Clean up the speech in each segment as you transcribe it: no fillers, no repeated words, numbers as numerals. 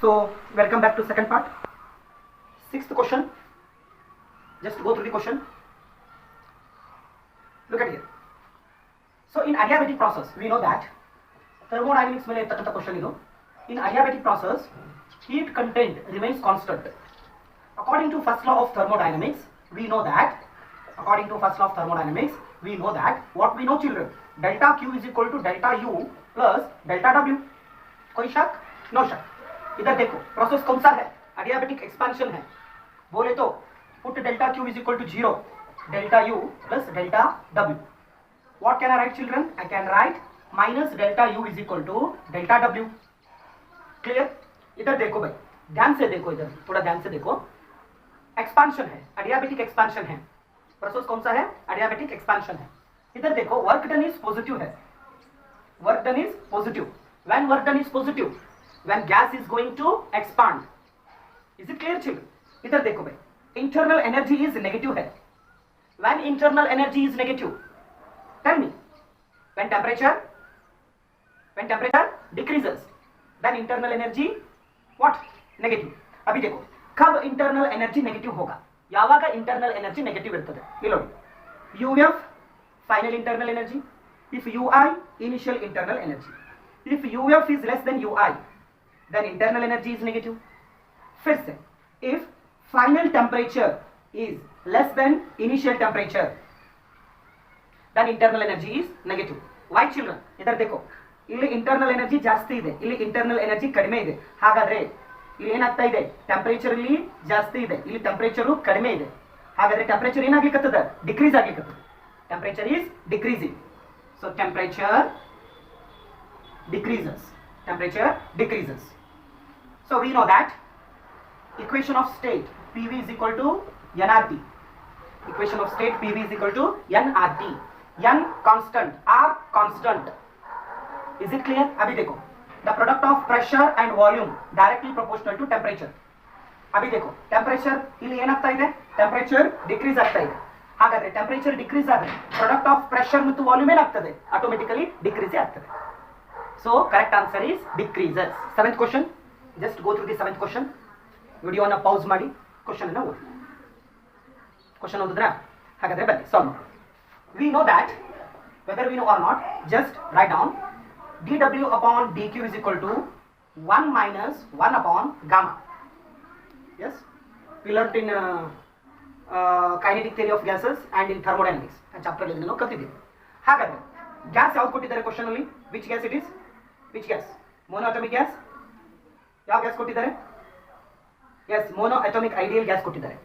So welcome back to second part. Sixth question. Just go through the question. Look at here. So in adiabatic process, we know that thermodynamics ಮೇಲೆ ಇರ್ತಕ್ಕಂಥ question ಇದು. In adiabatic process, heat content remains constant. According to first law of thermodynamics, we know that. According to first law of thermodynamics, we know that. What we know, children? Delta Q is equal to delta U plus delta W. कोई शक? No शक. इधर देखो process कौन सा है? Adiabatic expansion है. बोले तो put delta Q is equal to 0 delta U plus delta W. What can I write, children? I can write minus delta U is equal to delta W. Clear? इधर देखो भाई, ध्यान से देखो, इधर थोड़ा ध्यान से देखो. एक्सपेंशन है, एडियाबेटिक एक्सपेंशन है. प्रोसेस कौन सा है? एडियाबेटिक एक्सपेंशन है. इधर देखो वर्क डन इज पॉजिटिव है. Work done is positive. When work done is positive, when gas is going to expand. Is it clear, children? इधर देखो भाई, internal energy is negative है. When internal energy is negative, tell me, when temperature decreases, then internal energy what? Negative. अभी देखो कब internal energy negative होगा? ಯಾವಾಗ internal energy negative ಇರ್ತದೆ? ಇಲ್ಲಿ ನೋಡಿ, UF final internal energy, if UI initial internal energy. If UF is less than UI, then internal energy is negative. फिर से, if final temperature is less than initial temperature, then internal energy is negative. Why, children? इधर देखो, ಇಲ್ಲಿ internal energy ಜಾಸ್ತಿ ಇದೆ, ಇಲ್ಲಿ internal energy ಕಡಿಮೆ ಇದೆ. ಹಾಗಾದ್ರೆ ಇಲ್ಲಿ ಏನಾಗ್ತಾ ಇದೆ? ಟೆಂಪರೇಚರ್ ಇಲ್ಲಿ ಜಾಸ್ತಿ ಇದೆ, ಇಲ್ಲಿ ಟೆಂಪರೇಚರ್ ಕಡಿಮೆ ಇದೆ. ಹಾಗಾದ್ರೆ ಟೆಂಪರೇಚರ್ ಏನಾಗ್ಲಿಕ್ಕತ್ತದ? ಡಿಕ್ರೀಸ್ ಆಗ್ಲಿಕ್ಕತ್ತದ. Temperature is decreasing. So temperature decreases. Temperature decreases. So we know that equation of state PV is equal to nRT. Equation of state PV is equal to nRT. N constant, R constant. Is it clear? अभी देखो, the product of pressure and volume directly proportional to temperature. अभी देखो temperature ಇಲ್ಲಿ ಏನಾಗ್ತಾ ಇದೆ? Temperature decrease ಆಗ್ತಾ ಇದೆ. ಹಾಗಾದ್ರೆ temperature decrease ಆದರೆ product of pressure ಮತ್ತು volume ಏನಾಗ್ತದೆ? Automatically decrease ಆಗ್ತದೆ. So correct answer is decreases. Seventh question. Just go through the seventh question. Video ಅನ್ನು pause ಮಾಡಿ question ಅನ್ನು ಓದಿ. Question ಓದಿದ್ರಾ? ಹಾಗಾದ್ರೆ ಬನ್ನಿ solve ಮಾಡೋಣ. We know that whether we know or not, just write down dW upon dQ is equal to 1 minus 1 upon gamma. Yes, we learnt in kinetic theory of gases and in thermodynamics chapter ಅಲ್ಲಿ ನಾವು ಕಲಿತಿದ್ದೀವಿ. ಹಾಗಾದ್ರೆ gas ಯಾವುದು ಕೊಟ್ಟಿದ್ದಾರೆ question ಅಲ್ಲಿ? which gas it is? Which gas? Monoatomic gas. ಯಾವ gas ಕೊಟ್ಟಿದ್ದಾರೆ? Yes, monoatomic ideal gas ಕೊಟ್ಟಿದ್ದಾರೆ.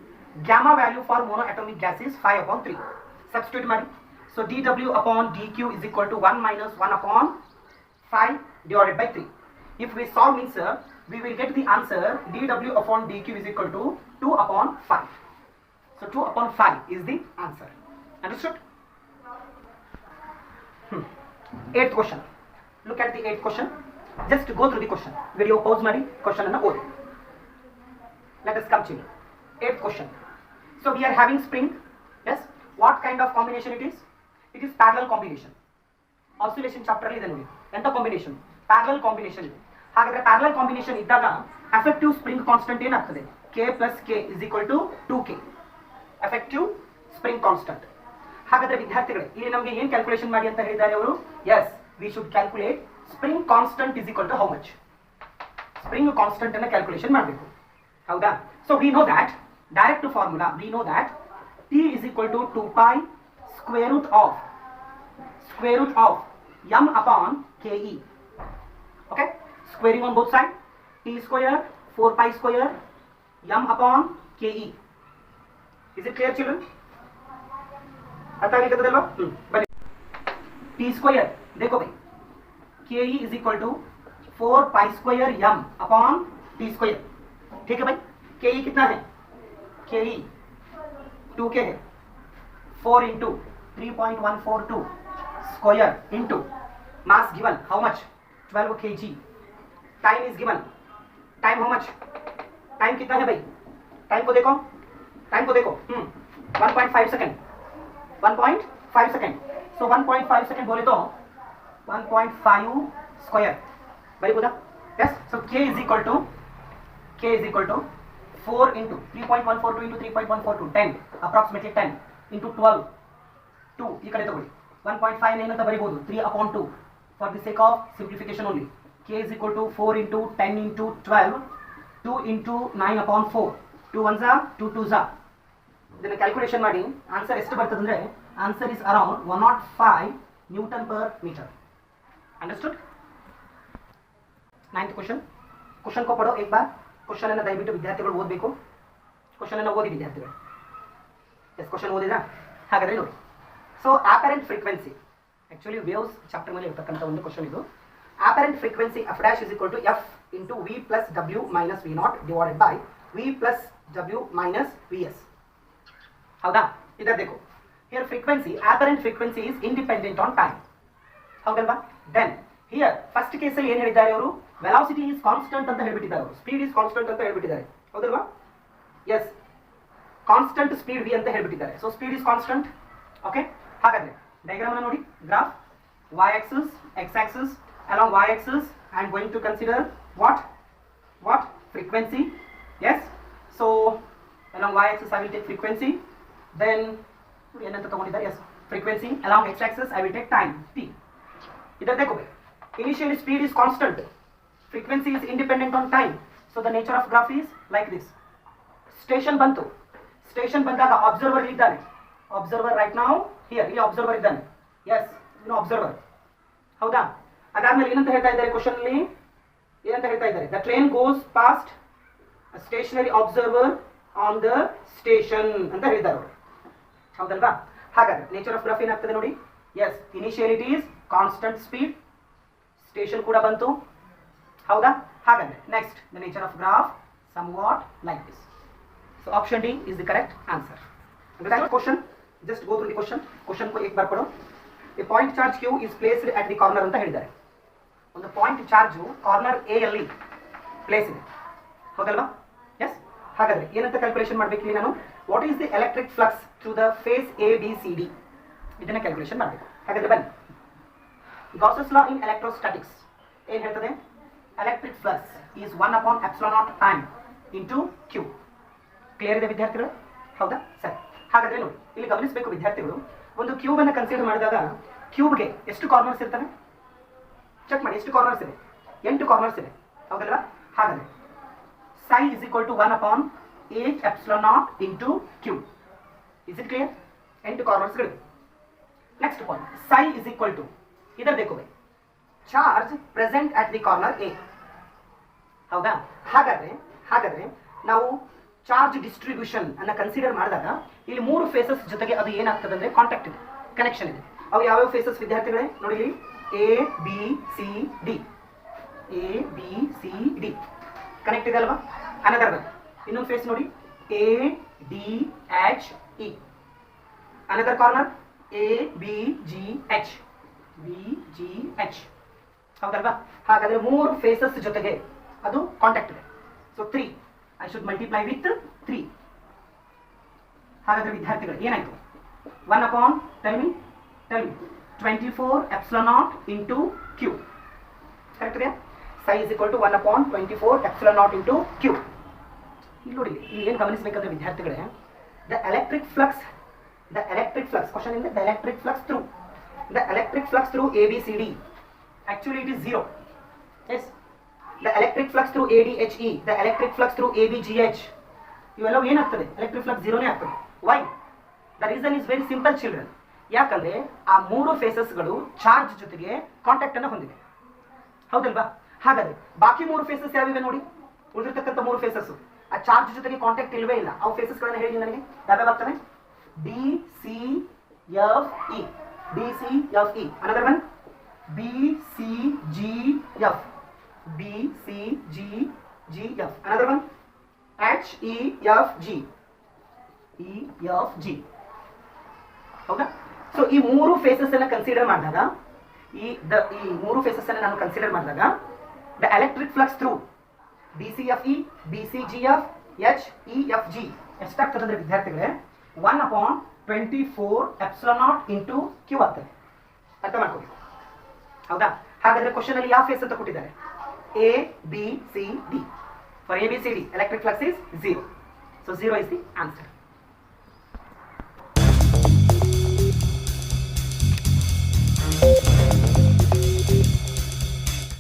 Gamma value for monoatomic gas is 5/3. Substitute ಮಾಡಿ. So dW upon dQ is equal to 1 minus 1 upon 5 divided by 3. If we solve means we will get the answer dW upon dQ is equal to 2 upon 5. So 2 upon 5 is the answer. Understood? Eighth question. Look at the eighth question. Just go through the question. Video pause ಮಾಡಿ question ಅನ್ನು ಓದಿ. Let us come to eighth question. So we are having spring. Yes. What kind of combination it is? It is parallel combination. Oscillation chapter ಅಲ್ಲಿ ಇದೆ ನೋಡಿ. ಎಂತ combination? Parallel combination ಇದೆ. ಹಾಗಾದ್ರೆ parallel combination ಇದ್ದಾಗ effective spring constant ಏನಾಗ್ತದೆ? K plus K is equal to 2K. Effective spring constant. ಹಾಗಾದ್ರೆ ವಿದ್ಯಾರ್ಥಿಗಳೇ, ಇಲ್ಲಿ ನಮಗೆ ಏನು ಕ್ಯಾಲ್ಕುಲೇಷನ್ ಮಾಡಿ ಅಂತ ಹೇಳಿದ್ದಾರೆ ಅವರು? Yes, we should calculate spring constant is equal to how much? Spring constant ಅನ್ನು ಕ್ಯಾಲ್ಕುಲೇಷನ್ ಮಾಡಬೇಕು. ಹೌದಾ? So we know that direct formula, we know that T is equal to 2 pi square root of m upon Ke. Okay? Squaring on both sides. T square 4 pi square m upon Ke. Is it clear, children? अर्थात बनी T square देखो भाई, K E is equal to 4 pi square M upon T square. ठीक है भाई, K ई कितना है? के ई 2K है. 4 into 3.142 square into mass given how much? 12 kg. Time is given. Time how much? Time कितना है भाई? टाइम को देखो 1.5 सेकेंड. 1.5 सेकेंड. सो 1.5 सेकेंड बोले तो 1.5 square. Very good. Yes. So K is equal to k is equal to 4 into 3.142 into 3.142 10 approximately 10 into 12 2 ಈ ಕಡೆ ತಗೊಳ್ಳಿ 1.5 ಏನು ಅಂತ ಬರೀಬಹುದು 3 upon 2 for the sake of simplification only. K is equal to 4 into 10 into 12 2 into 9 upon 4 2 ones are 2 twos are. ಇದನ್ನ calculation ಮಾಡಿ answer ಎಷ್ಟು ಬರ್ತದೆ ಅಂದ್ರೆ answer is around 105 newton per metre. Understood. 9th question को पढ़ो एक बार. क्वेश्चन अन्न ದಯವಿಟ್ಟು ವಿದ್ಯಾರ್ಥಿಗಳು ಓದಬೇಕು. ಕ್ವೆಶ್ಚನ್ ಅನ್ನು ಓದಿ ವಿದ್ಯಾರ್ಥಿಗಳು. ಎಸ್ ಕ್ವೆಶ್ಚನ್ ಓದಿದ್ರಾ? ಹಾಗಾದ್ರೆ ನೋಡಿ. So apparent frequency actually waves chapter ಮೇಲೆ ಇರತಕ್ಕಂತ ಒಂದು ಕ್ವೆಶ್ಚನ್ ಇದು. Apparent frequency f dash is equal to f into v plus w minus v naught divided by v plus w minus vs. ಹೌದಾ? ಇದರ देखो. Here frequency, apparent frequency is independent on time. ಹೌದಲ್ವಾ? Then here first case ಅಲ್ಲಿ ಏನು ಹೇಳಿದ್ದಾರೆ ಅವರು? Velocity is constant ಅಂತ ಹೇಳಿಬಿಟ್ಟಿದ್ದಾರೆ ಅವರು. ಸ್ಪೀಡ್ is constant ಅಂತ ಹೇಳಿಬಿಟ್ಟಿದ್ದಾರೆ. ಹೌದಲ್ವಾ? Yes. ಕಾನ್ಸ್ಟಂಟ್ ಸ್ಪೀಡ್ v ಅಂತ ಹೇಳಿಬಿಟ್ಟಿದ್ದಾರೆ. So speed is constant. Okay? ಹಾಗಾದ್ರೆ ಡಯಾಗ್ರಾಮ್ ಅನ್ನು ನೋಡಿ. Graph y axis, x axis, along y axis I am going to consider what frequency. Yes. So along y axis I will take frequency. Then ಏನಂತ ತಗೊಂಡಿದ್ದಾರೆ? Yes, frequency. Along x axis I will take time t. इधर देखो, initial speed is constant, frequency is independent on time, so the nature of graph is like this. Station ಬಂತು, station ಬಂದಾಗ observer ಇದ್ದಾನೆ. Observer right ನಾವು here, ಇಲ್ಲಿ observer ಇದ್ದಾನೆ. S, ಇನ್ನು observer. ಹೌದಾ? ಅದಾದ್ಮೇಲೆ ಏನಂತ ಹೇಳ್ತಾ ಇದ್ದಾರೆ ಕ್ವಶನ್ ಅಲ್ಲಿ? ಏನಂತ ಹೇಳ್ತಾ ಇದ್ದಾರೆ? The train goes past stationary observer on the station ಅಂತ ಹೇಳಿದ್ದಾರೆ ಅವರು. ಹೌದಲ್ವಾ? ಹಾಗಾದ್ರೆ ನೇಚರ್ ಆಫ್ ಗ್ರಾಫ್ ಏನಾಗ್ತದೆ ನೋಡಿ. Yes, initially is constant speed, station ಕೂಡ ಬಂತು. ಹೌದಾ? ಹಾಗಾದ್ರೆ next the nature of graph somewhat like this. So option D is the correct answer. Understand question? Just go through the question. Question को एक बार पढ़ो. A point charge Q is placed at the corner ಅಂತ ಹೇಳಿದ್ದಾರೆ. ಒಂದು point charge corner A ಅಲ್ಲಿ place ಇದೆ. ಹೌದಲ್ವಾ? Yes. ಹಾಗಾದ್ರೆ ಏನಂತ ಕ್ಯಾಲ್ಕುಲೇಷನ್ ಮಾಡಬೇಕು ಇಲ್ಲಿ ನಾನು? What is the electric flux through the face A B C D? ಇದನ್ನ ಕ್ಯಾಲ್ಕುಲೇಷನ್ ಮಾಡಬೇಕು. ಹಾಗಾದ್ರೆ ಬನ್ನಿ. Gauss's law in electrostatics ಏನು ಹೇಳ್ತದೆ? Electric flux is 1 upon epsilon naught time into Q. Clear ಇದೆ ವಿದ್ಯಾರ್ಥಿಗಳು? ಹೌದಾ? ಸರಿ. ಹಾಗಾದ್ರೆ ನೋಡಿ, ಇಲ್ಲಿ ಗಮನಿಸಬೇಕು ವಿದ್ಯಾರ್ಥಿಗಳು, ಒಂದು ಕ್ಯೂಬ್ ಅನ್ನು ಕನ್ಸಿಡರ್ ಮಾಡಿದಾಗ ಕ್ಯೂಬ್ಗೆ ಎಷ್ಟು ಕಾರ್ನರ್ಸ್ ಇರ್ತವೆ? ಚೆಕ್ ಮಾಡಿ, ಎಷ್ಟು ಕಾರ್ನರ್ಸ್ ಇದೆ? 8 ಕಾರ್ನರ್ಸ್ ಇದೆ. ಹೌದಲ್ವಾ? ಹಾಗಾದ್ರೆ psi is equal to 1 upon 8 epsilon naught into Q. Is it clear? 8 corners ಗಳು. Next point, psi is equal to, ಇದರ देखो भाई, charge present at the corner A. ಹೌದಾ? ಹಾಗಾದ್ರೆ ನಾವು ಚಾರ್ಜ್ ಡಿಸ್ಟ್ರಿಬ್ಯೂಷನ್ ಅನ್ನ ಕನ್ಸಿಡರ್ ಮಾಡಿದಾಗ ಇಲ್ಲಿ 3 ಫೇಸಸ್ ಜೊತೆಗೆ ಅದು ಏನಾಗ್ತದೆ ಅಂದ್ರೆ ಕಾಂಟ್ಯಾಕ್ಟ್ ಇದೆ, ಕನೆಕ್ಷನ್ ಇದೆ. ಅವು ಯಾವ್ಯಾವ ಫೇಸಸ್ ವಿದ್ಯಾರ್ಥಿಗಳೇ? ನೋಡಿ ಇಲ್ಲಿ A B C D, A B C D connect ಇದೆ ಅಲ್ವಾ? ಅನದರ್ ಒನ್, ಇನ್ನೊಂದು ಫೇಸ್ ನೋಡಿ, A D H E. Another corner A B G H, B G H. ಹೌದಲ್ವಾ? ಹಾಗಾದ್ರೆ 3 ಫೇಸಸ್ ಜೊತೆಗೆ ಅದು ಕಾಂಟ್ಯಾಕ್ಟ್ ಇದೆ. So 3 I should multiply with 3. ಹಾಗಾದ್ರೆ ವಿದ್ಯಾರ್ಥಿಗಳು ಏನಾಯ್ತು? 1 upon, tell me 24 epsilon naught into Q. Correct ಇದೆಯಾ? psi is equal to 1 upon 24 epsilon naught into Q. ಇಲ್ಲಿ ನೋಡಿ, ಇಲ್ಲಿ ಏನು ಗಮನಿಸಬೇಕಂದ್ರೆ ವಿದ್ಯಾರ್ಥಿಗಳೇ, the electric flux question in the electric flux through ABCD, actually it is 0. Yes. The electric flux through ADHE, the electric flux through ABGH, ಇವೆಲ್ಲವೂ ಏನಾಗ್ತದೆ? Electric flux 0ನೇ ಆಗ್ತದೆ. Why? The reason is very simple children. ಯಾಕಂದ್ರೆ ಆ 3 ಫೇಸಸ್ಗಳು charge ಜೊತೆಗೆ contact ಅನ್ನು ಹೊಂದಿದೆ. ಹೌದಲ್ವಾ? ಹಾಗಾದ್ರೆ ಬಾಕಿ 3 ಫೇಸಸ್ ಯಾವಿವೆ ನೋಡಿ? ಉಳಿದಿರ್ತಕ್ಕಂಥ 3 ಫೇಸಸ್ ಆ ಚಾರ್ಜ್ ಜೊತೆಗೆ ಕಾಂಟ್ಯಾಕ್ಟ್ ಇಲ್ವೇ ಇಲ್ಲ. ಅವು ಫೇಸಸ್ಗಳನ್ನ ಹೇಳಿ ನನಗೆ, ಯಾವ್ಯಾವಾಗ್ತವೆ? D C F E, D C F E. Another one, B C G F, B C G G F. Another one, H E F G, E F G. ಹೌದಾ? So ಈ 3 phases ಅನ್ನ consider ಮಾಡಿದಾಗ, ಈ 3 phases ಅನ್ನ ನಾನು consider ಮಾಡಿದಾಗ the electric flux through BCFE, BCGF, HEFG ಎಷ್ಟಾಗ್ತದೆ ಅಂದ್ರೆ ವಿದ್ಯಾರ್ಥಿಗಳೇ 1 upon 24 epsilon naught into Q ಆಗ್ತದೆ. ಅರ್ಥ ಮಾಡ್ಕೊಳ್ಳಿ. ಹೌದಾ? ಹಾಗಾದ್ರೆ ಕ್ವಶನ್ ಅಲ್ಲಿ ಯಾವ ಫೇಸ್ ಅಂತ ಕೊಟ್ಟಿದ್ದಾರೆ? A B C D. For ABCD, electric flux is 0. So 0 is the answer.